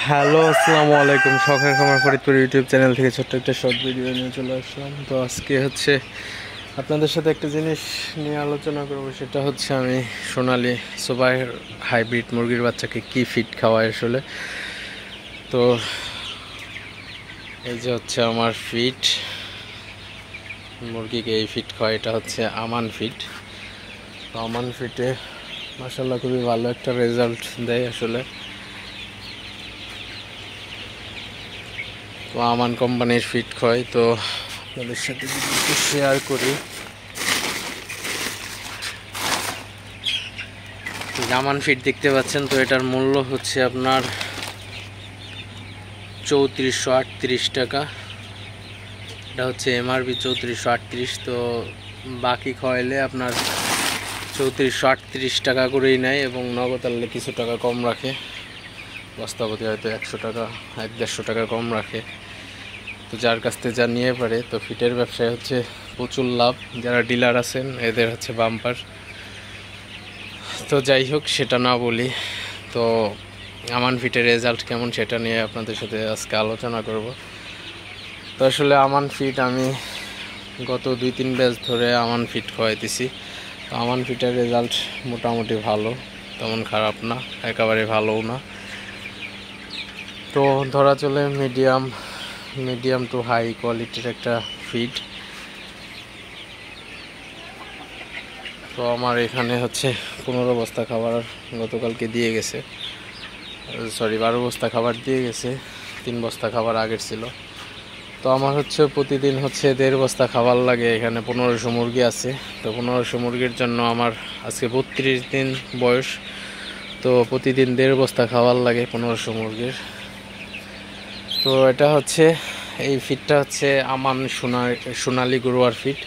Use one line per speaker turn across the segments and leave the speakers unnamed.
Hello, আসসালামু আলাইকুম। শখের খামার ফরিদপুর ইউটিউব চ্যানেল থেকে ছোট্ট একটা শর্ট ভিডিও নিয়ে চলে আসলাম। তো আজকে হচ্ছে আপনাদের সাথে একটা জিনিস নিয়ে আলোচনা করব। সেটা হচ্ছে আমি সোনালি সুপার হাইব্রিড মুরগির বাচ্চাকে কি ফিড খাওয়াই আসলে। তো এই যে হচ্ছে আমার ফিড, মুরগিকে এই ফিড খাওয়াই। এটা হচ্ছে আমান ফিড। তো আমান ফিডে মাশাআল্লাহ খুবই ভালো একটা রেজাল্ট দেয় আসলে। তো আমান কোম্পানির ফিড খাওয়াই, তো আপনাদের সাথে একটু শেয়ার করি। আমান ফিড দেখতে পাচ্ছেন, তো এটার মূল্য হচ্ছে আপনার 3438 টাকা। এটা হচ্ছে এমআরপি 3438। তো বাকি খাওয়াইলে আপনার 3438 টাকা করেই নেয় এবং নগদ আনলে কিছু টাকা কম রাখে। বস্তাপতি হয়তো 100 টাকা 150 টাকা কম রাখে। তো যার কাছ থেকে যা নিয়ে পারে। তো ফিটের ব্যবসায় হচ্ছে প্রচুর লাভ। যারা ডিলার আছেন এদের হচ্ছে বাম্পার। তো যাই হোক, সেটা না বলি। তো আমান ফিটের রেজাল্ট কেমন সেটা নিয়ে আপনাদের সাথে আজকে আলোচনা করব। তো আসলে আমান ফিট আমি গত 2-3 ব্যাচ ধরে আমান ফিট খাওয়াইতেছি। তো আমান ফিটের রেজাল্ট মোটামুটি ভালো, তেমন খারাপ না, একেবারে ভালোও না। তো ধরা চলে মিডিয়াম টু হাই কোয়ালিটির একটা ফিড। তো আমার এখানে হচ্ছে 15 বস্তা খাবার গতকালকে দিয়ে গেছে, 12 বস্তা খাবার দিয়ে গেছে। 3 বস্তা খাবার আগের ছিল। তো আমার হচ্ছে প্রতিদিন হচ্ছে 1.5 বস্তা খাবার লাগে। এখানে 1500 মুরগি আছে। তো 1500 মুরগির জন্য আমার আজকে 32 দিন বয়স। তো প্রতিদিন 1.5 বস্তা খাবার লাগে 1500 মুরগির। তো এটা হচ্ছে এই ফিডটা হচ্ছে আমান সোনালি গরুয়ার ফিড।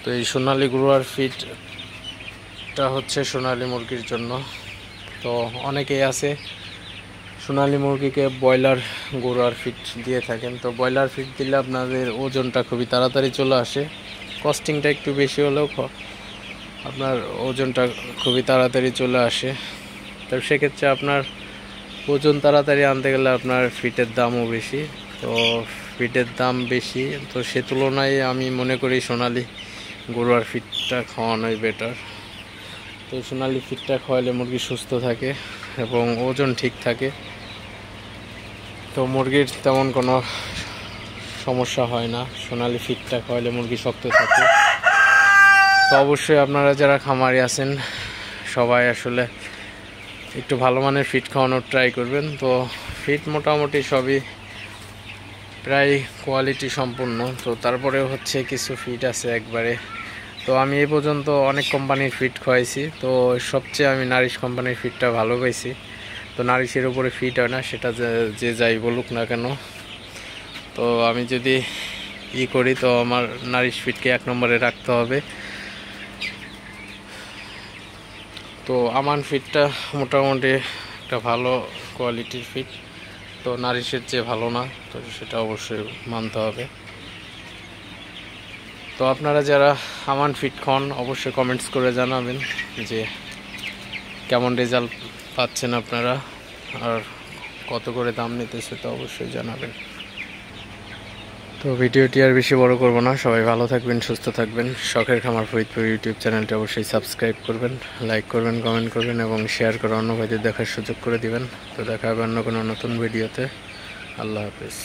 তো এই সোনালি গরুয়ার ফিডটা হচ্ছে সোনালি মুরগির জন্য। তো অনেকেই আছে সোনালি মুরগিকে ব্রয়লার গরুয়ার ফিড দিয়ে থাকেন। তো ব্রয়লার ফিড দিলে আপনাদের ওজনটা খুবই তাড়াতাড়ি চলে আসে। কস্টিংটা একটু বেশি হলেও আপনার ওজনটা খুবই তাড়াতাড়ি চলে আসে। তো সেক্ষেত্রে আপনার ওজন তাড়াতাড়ি আনতে গেলে আপনার ফিটের দামও বেশি। তো ফিটের দাম বেশি, তো সে তুলনায় আমি মনে করি সোনালি গরুয়ার ফিডটা খাওয়ানোই বেটার। তো সোনালি ফিডটা খাওয়ালে মুরগি সুস্থ থাকে এবং ওজন ঠিক থাকে। তো মুরগির তেমন কোনো সমস্যা হয় না। সোনালি ফিডটা খাওয়ালে মুরগি শক্ত থাকে। তো অবশ্যই আপনারা যারা খামারি আছেন সবাই আসলে একটু ভালো মানের ফিড খাওয়ানোর ট্রাই করবেন। তো ফিড মোটামুটি সবই প্রায় কোয়ালিটি সম্পূর্ণ। তো তারপরেও হচ্ছে কিছু ফিড আছে একবারে। তো আমি এই পর্যন্ত অনেক কোম্পানির ফিড খাওয়াইছি। তো সবচেয়ে আমি নারিশ কোম্পানির ফিডটা ভালো পাইছি। তো নারিশের উপরে ফিট হয় না, সেটা যে যাই বলুক না কেন। তো আমি যদি করি তো আমার নারিশ ফিডকে 1 নম্বরে রাখতে হবে। তো আমান ফিডটা মোটামুটি একটা ভালো কোয়ালিটির ফিড। তো নারিশের চেয়ে ভালো না, তো সেটা অবশ্যই মানতে হবে। তো আপনারা যারা আমান ফিড খান অবশ্যই কমেন্টস করে জানাবেন যে কেমন রেজাল্ট পাচ্ছেন আপনারা, আর কত করে দাম নিতেছে তো অবশ্যই জানাবেন। তো ভিডিওটি আর বেশি বড় করব না। সবাই ভালো থাকবেন, সুস্থ থাকবেন। শখের খামার ফরিদপুর ইউটিউব চ্যানেলটি অবশ্যই সাবস্ক্রাইব করবেন, লাইক করবেন, কমেন্ট করবেন এবং শেয়ার করে অন্য ভাইদের দেখার সুযোগ করে দিবেন। তো দেখা হবে অন্য কোনো নতুন ভিডিওতে। আল্লাহ হাফেজ।